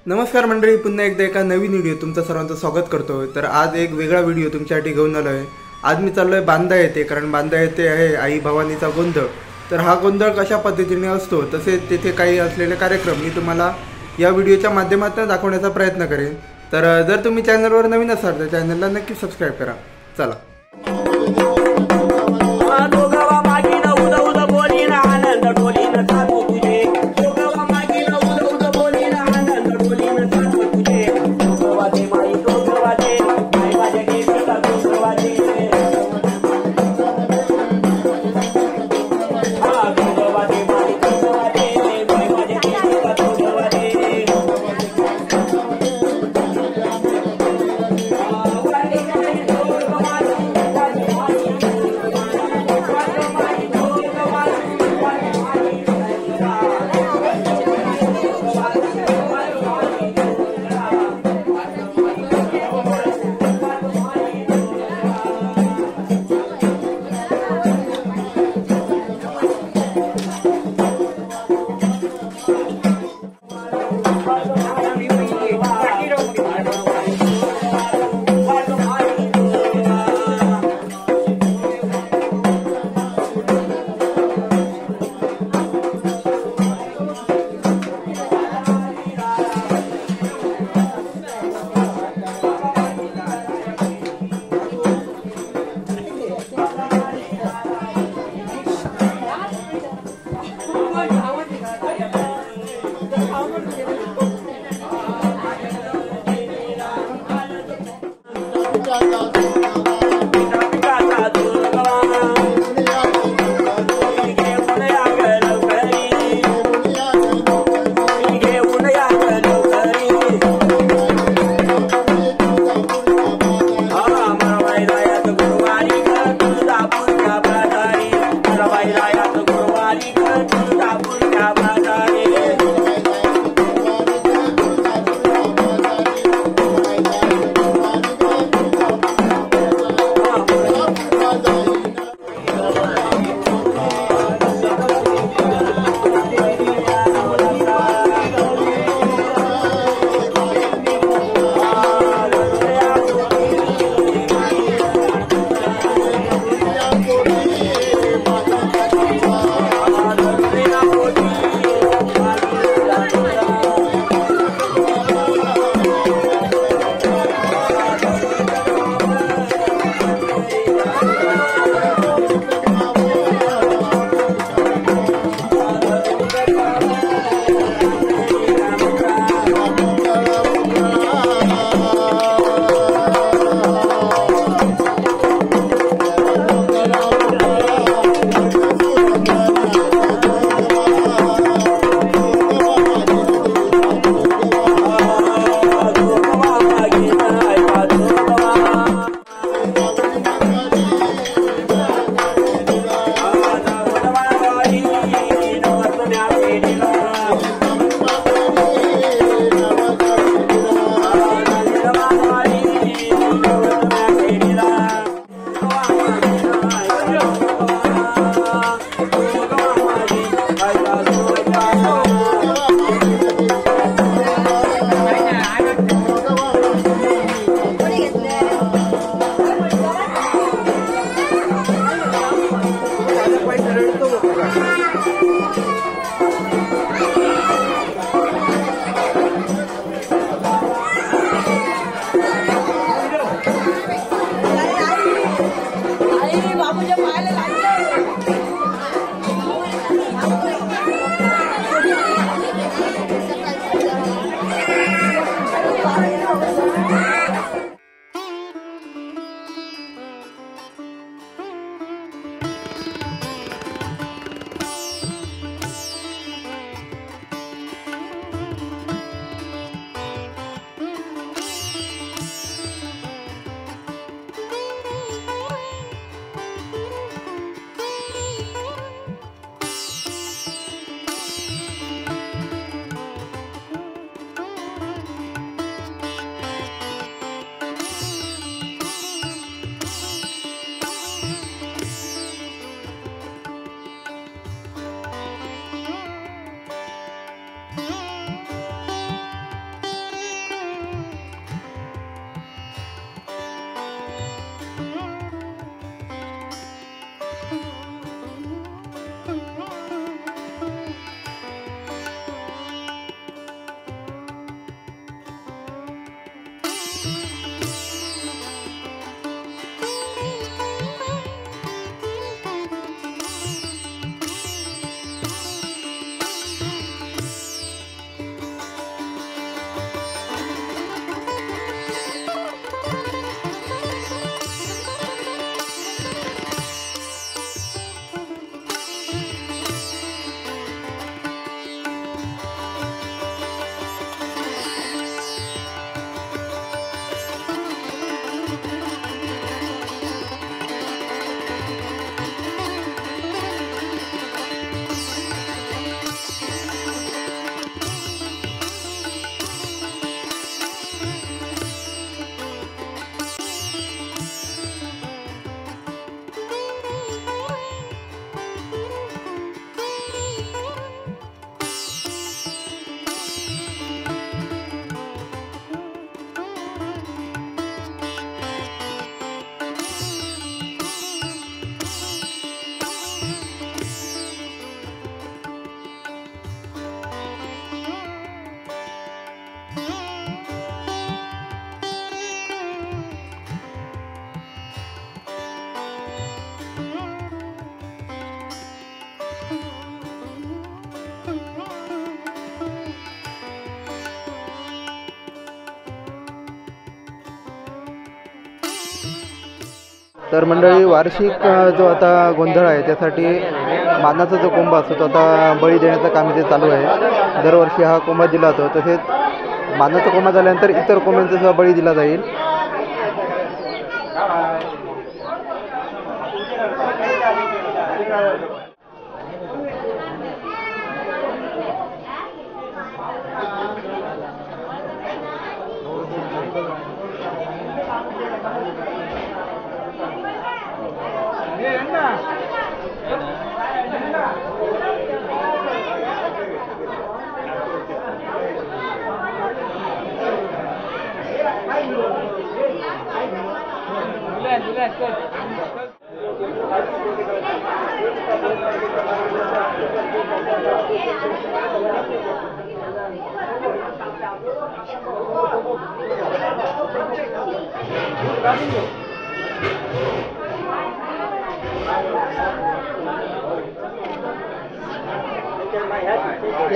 नमस्कार मंडळी, पुन्हा एकदा एका नवीन व्हिडिओ तुमचं सर्वांचं स्वागत करतो। तर आज एक वेगळा व्हिडिओ तुमच्यासाठी घेऊन आलो आहे। आज मी चाललोय बांदा येथे, कारण बांदा येथे आहे आई भवानीचा गोंधळ। तर हा गोंधळ कशा पद्धतीने असतो, तसेच तिथे काही असलेले कार्यक्रम मी तुम्हाला या व्हिडिओच्या माध्यमातून दाखवण्याचा प्रयत्न करेन। तर जर तुम्ही चॅनलवर नवीन असाल तर चॅनलला नक्की सबस्क्राइब करा। चला। तर मंडळी वार्षिक जो आता गोंधळ आहे त्यासाठी मानाचा जो कोंबा असतो तो आता बळी देण्याचं काम इथे चालू आहे। दरवर्षी हा कोंबा दिला जातो, तसेच मानाचा कोंबा झाल्यानंतर इतर कोंबड्यांचा सुद्धा बळी दिला जाईल।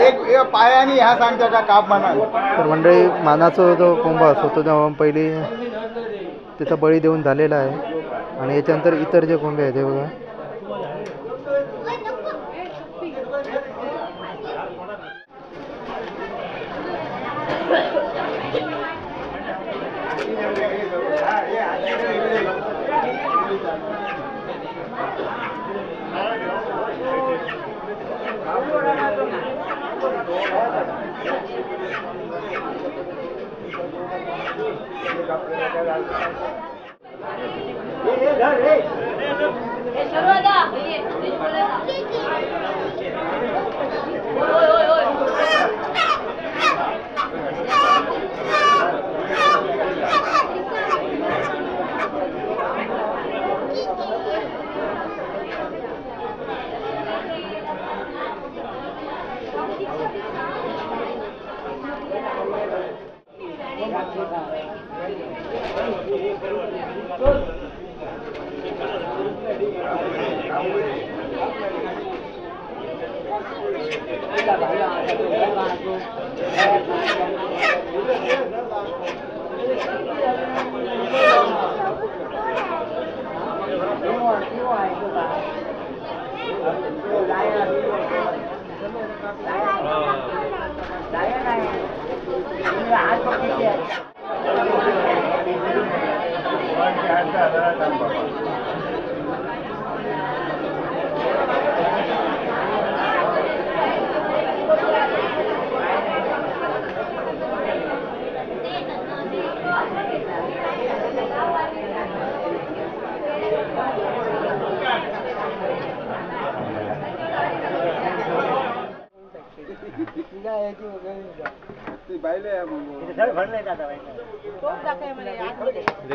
एक पायाने ह्या सांगतो का काप म्हणा। तर मंडळी मानाचा जो कोंबा असतो तो पहिले त्याचा बळी देऊन झालेला आहे आणि याच्यानंतर इतर जे कोंबे आहेत ते बघा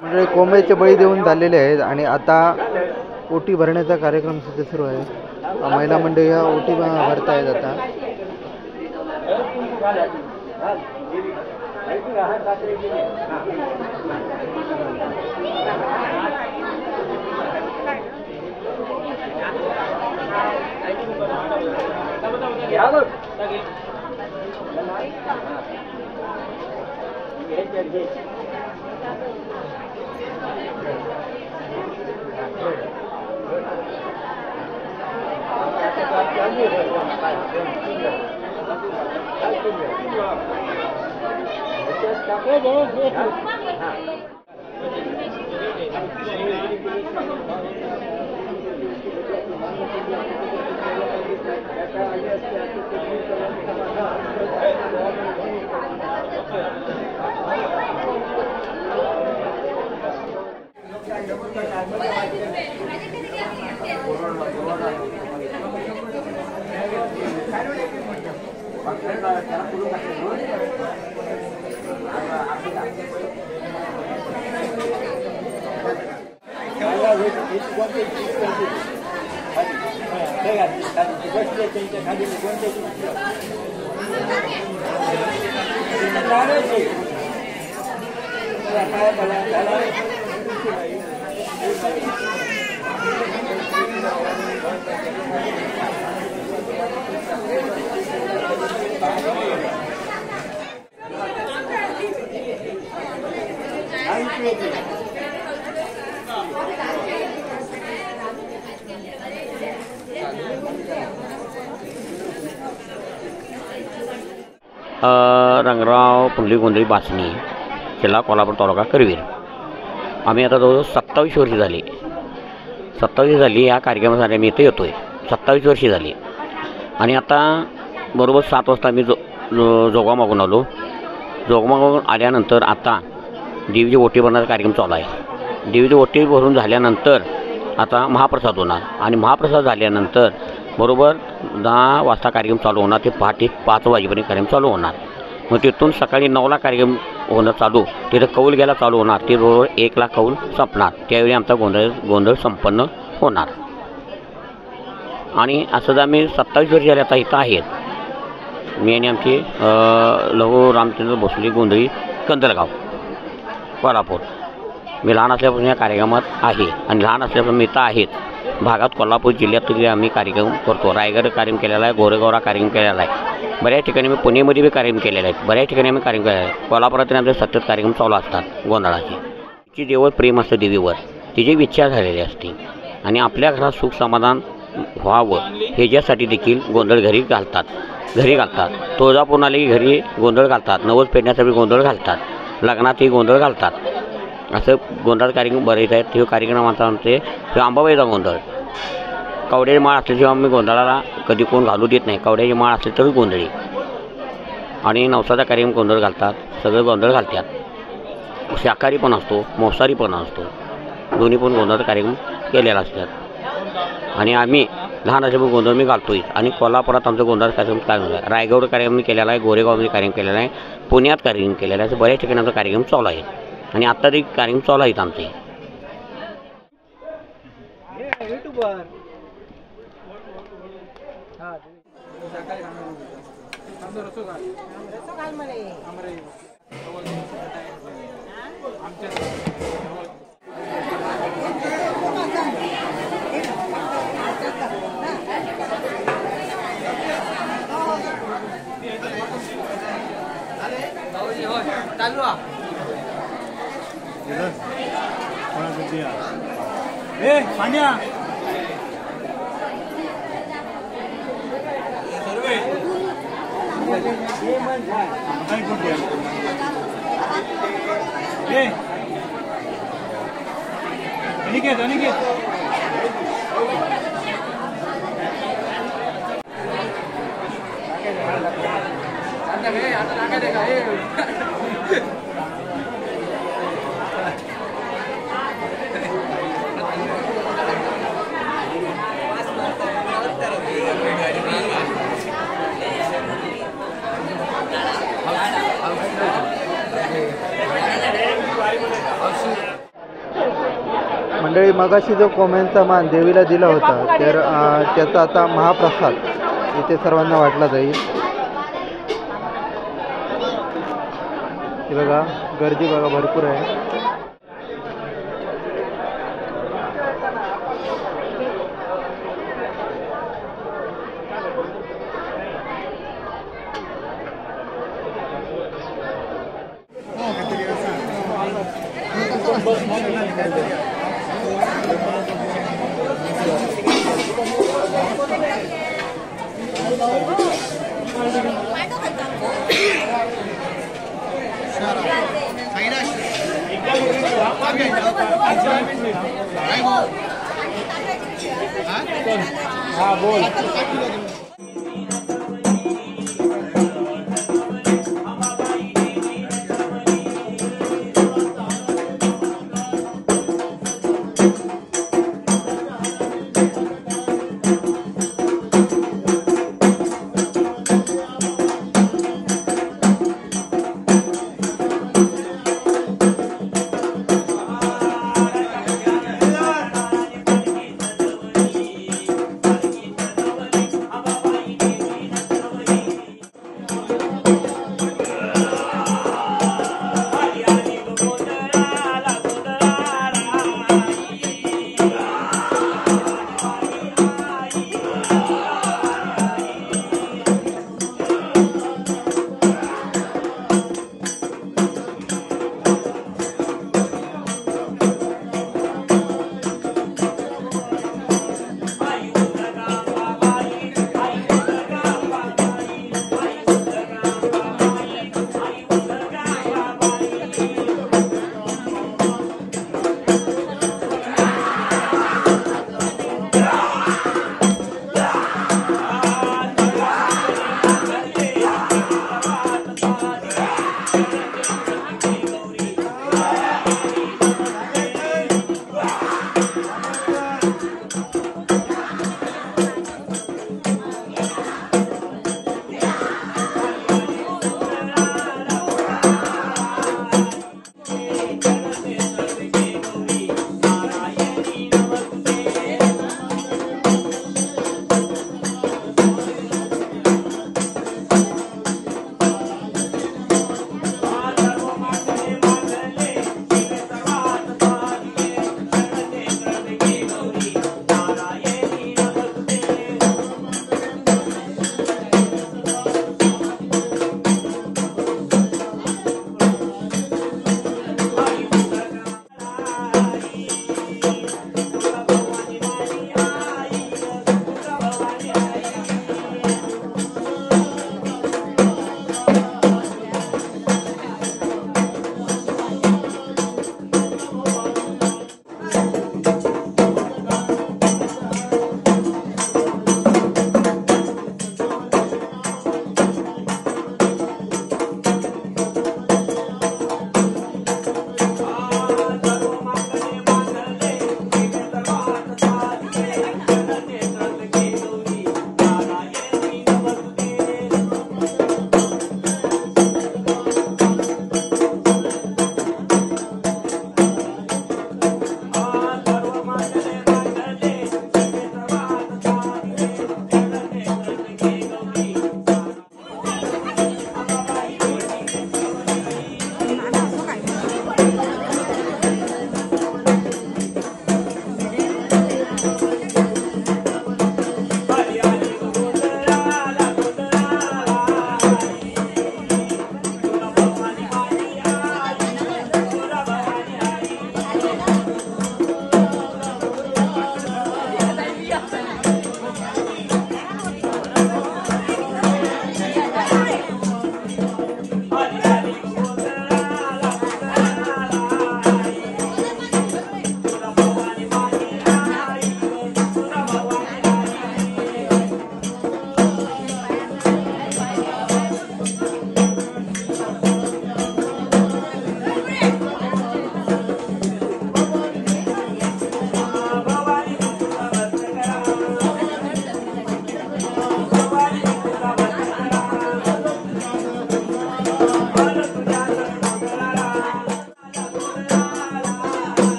म्हणजे कोंबड्याचे बळी देऊन झालेले आहेत आणि आता ओटी भरण्याचा कार्यक्रम सुद्धा सुरू आहे। महिला मंडळी ह्या ओटी भरत आहेत आता। रंगराव पुंडलिक गोंधळी बाचणी, जिल्हा कोल्हापूर, तालुका करवीर. आम्ही आता जवळजवळ 27 वर्षी झाली. 27 झाली या कार्यक्रमासाठी आम्ही इथे येतो आहे. 27 वर्षी झाली. आणि आता बरोबर 7 वाजता आम्ही जोगवा मागून आलो. जोगवा मागून आल्यानंतर आता देवीची ओटी भरण्याचा कार्यक्रम चालू आहे. देवीची ओटी भरून झाल्यानंतर आता महाप्रसाद होणार आणि महाप्रसाद झाल्यानंतर बरोबर 10 वाजता कार्यक्रम चालू होणार. ते पहाटे 5 वाजेपर्यंत कार्यक्रम चालू होणार. मग तिथून सकाळी 9ला कार्यक्रम होणं चालू. तिथं कौल घ्यायला चालू होणार. ते बरोबर 1ला कौल संपणार. त्यावेळी आमचा गोंधळ संपन्न होणार. आणि असं जर आम्ही 27 वर्ष झाले आता इथं आहेत. मी आणि आमचे लहू रामचंद्र भोसले गोंधळी कंदलगाव कोल्हापूर. मी लहान असल्यापासून या कार्यक्रमात आहे आणि लहान असल्यापासून मी इथं आहेत. भागात कोल्हापूर जिल्ह्यात तरी आम्ही कार्यक्रम करतो. रायगड कार्यक्रम केलेला आहे, गोरेगावला कार्यक्रम केलेला आहे, बऱ्याच ठिकाणी मी पुणेमध्ये बी कार्यक्रम केलेले आहेत, बऱ्याच ठिकाणी आम्ही कार्यक्रम केलेला आहे. कोल्हापुरात आमचे सतत कार्यक्रम चालू असतात गोंधळाचे. तिची देवावर प्रेम असतं देवीवर, तिची इच्छा झालेली असते आणि आपल्या घरात सुख समाधान व्हावं ह्याच्यासाठी देखील गोंधळ घरी घालतात. तुळजापूर आले की घरी गोंधळ घालतात. नवस पेटण्यासाठी गोंधळ घालतात. लग्नातही गोंधळ घालतात. असं गोंधळ कार्यक्रम बरेच आहेत. हे कार्यक्रम आता आमचे अंबाबाईचा गोंधळ. कवड्याची माळ असल्याशिवाय आम्ही गोंधळाला कधी कोण घालू देत नाही. कवड्याची माळ असली तरच गोंधळी. आणि नवसाचा कार्यक्रम गोंधळ घालतात. सगळे गोंधळ घालतात. शाकाहारी पण असतो, मांसाहारी पण असतो. दोन्ही पण गोंधळाचा कार्यक्रम केलेला असतात. आणि आम्ही लहान असल्यामुळे गोंधळ मी घालतोय. आणि कोल्हापुरात आमचा गोंधळ कार्यक्रम काय झाला आहे. रायगड कार्यक्रम मी केलेला आहे, गोरेगावमध्ये कार्यक्रम केलेला आहे, पुण्यात कार्यक्रम केलेला आहे. असं बऱ्याच ठिकाणी आमचा कार्यक्रम चालू आहे. आणि आत्ता तरी कार्यक्रम चालू आहेत आमचे. पांड्या अनिकेत मंडळी, मगाशी जो कोम्यांचा मान देवीला दिला होता तर त्याचा आता महाप्रसाद इथे सर्वांना वाटला जाईल. हे बघा, गर्दी बघा भरपूर आहे. हा बोल.